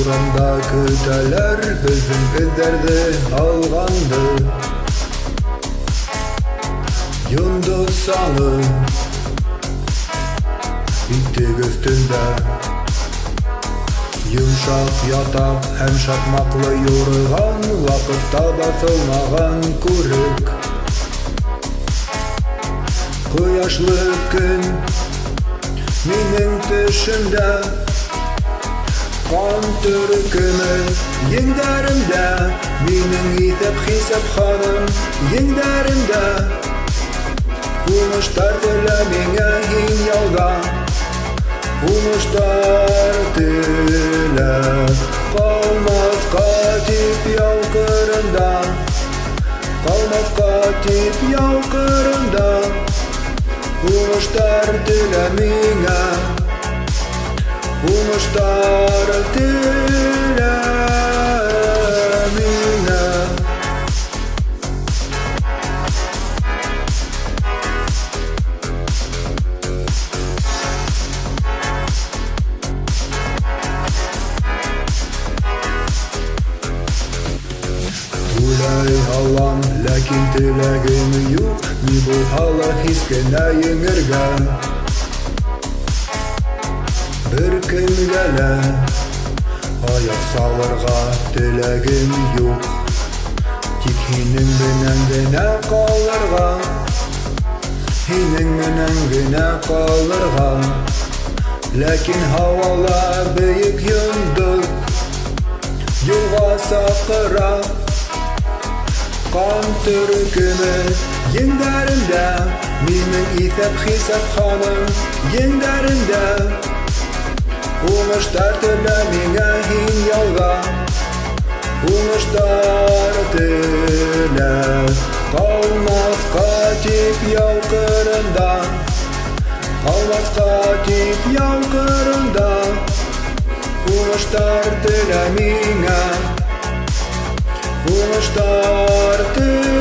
Урамда көтәләр безнең эҙҙәрҙе алғанды. Йондоҙ саңы итек өҫтөндә, йомшаҡ ятаҡ һәм шаҡмаҡлы юрыған, ваҡытта баҫылмаған күрек. Ҡояшлы көн минең төшөмдә, ҡан төркөмө еңдәремдә, минең иҫәп-хисап ханым еңдәремдә. Уңыштар телә миңә һин яуҙа, уңыштар телә. Ҡалмаҫҡа тип яу ҡырында, ҡалмаҫҡа тип яу ҡырында. Уңыштар телә миңә, уңыштар телә миңә. Уйлай алам, ләкин теләгем юҡ, ни булһа ла һис кенә еңергә. Бер кемгә лә аяҡ салырға теләгем юҡ, тик һинең менән генә ҡалырға, һинең менән генә ҡалырға. Ләкин һауала бейек йондоҙ юлға саҡыра, ҡан төркөмө еңдәремдә, минең иҫәп-хисап ханым еңдәремдә. Уңыштар телә миңә һин яуҙа, уңыштар телә. Ҡалмаҫҡа тип яу ҡырында, ҡалмаҫҡа тип яу ҡырында. Уңыштар телә миңә, уңыштар телә.